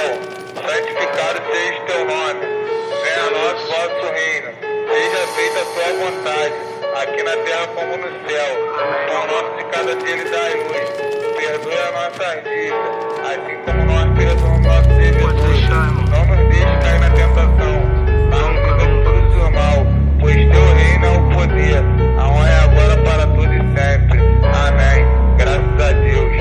céu, santificado seja o teu nome, venha a nós o vosso reino, seja feita a tua vontade, aqui na terra como no céu. O pão nosso de cada dia lhe dai hoje, perdoe as nossas dívidas, assim como nós perdoamos nossos devedores. Não nos deixe cair na tentação, mas nos livra de todo o mal, pois teu reino é o poder, a honra é agora para todos e sempre. Amém. Graças a Deus.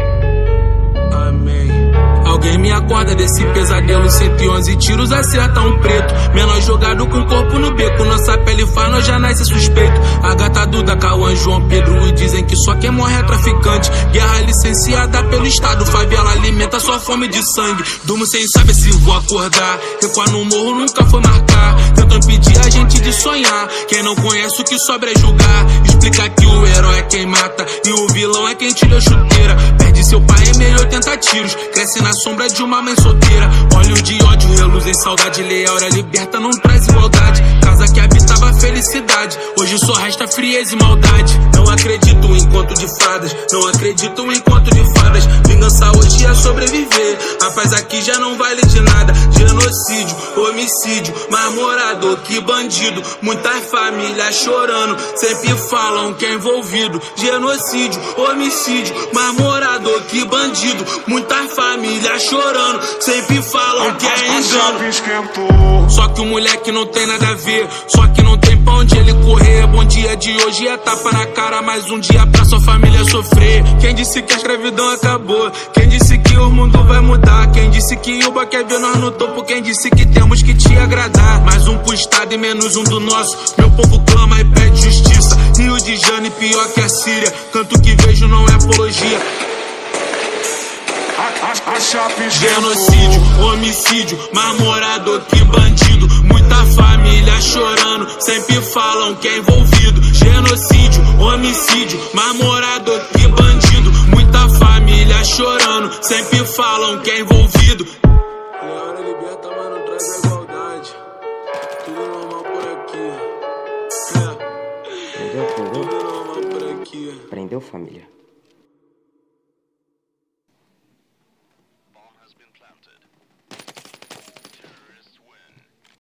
Amém. Alguém me acorda desse pesadelo, 111 tiros acerta um preto. Menor jogado com o corpo no beco, nossa pele faz, nós já nasce suspeito. A gata Duda, Cauã, João Pedro, e dizem que só quem morre é traficante. Guerra licenciada pelo Estado, favela alimenta sua fome de sangue. Durmo sem saber se vou acordar, recuar no morro nunca foi marcar. Tentam impedir a gente de sonhar, quem não conhece o que sobra é julgar. Explicar que o herói é quem mata e o vilão é quem te deu chuteira. Perde seu pai em meio a 80 tiros, cresce na sombra de uma mãe solteira. Olho de ódio reluzem saudade, lei a hora liberta não traz igualdade. Casa que habitava felicidade, hoje só resta frieza e maldade. Não acredito em conto de fadas, não acredito em conto de fadas. Vingança hoje é sobreviver, rapaz aqui já não vale de nada. Genocídio, homicídio, mais morador que bandido. Muitas famílias chorando, sempre falam que é envolvido. Genocídio, homicídio, mais morador que bandido. Muitas famílias chorando, sempre falam que é engano. Só que o moleque não tem nada a ver, só que não tem pra onde ele correr. Bom dia de hoje é tapa na cara, mais um dia pra sua família sofrer. Quem disse que a escravidão acabou? Quem disse que o mundo vai mudar? Quem disse que o quer ver nós no topo? Quem disse que temos que te agradar? Mais um pro estado e menos um do nosso. Meu povo clama e pede justiça. Rio de Janeiro pior que a Síria. Canto que vejo não é apologia. Genocídio, homicídio, mais morador que bandido. Muita família chorando, sempre falam que é envolvido. Genocídio, homicídio, mais morador que bandido. Muita família chorando, sempre falam que é envolvido. A hora liberta, mas não traz a igualdade. Tudo normal por aqui. Entendeu? Tudo normal por aqui. Prendeu, família?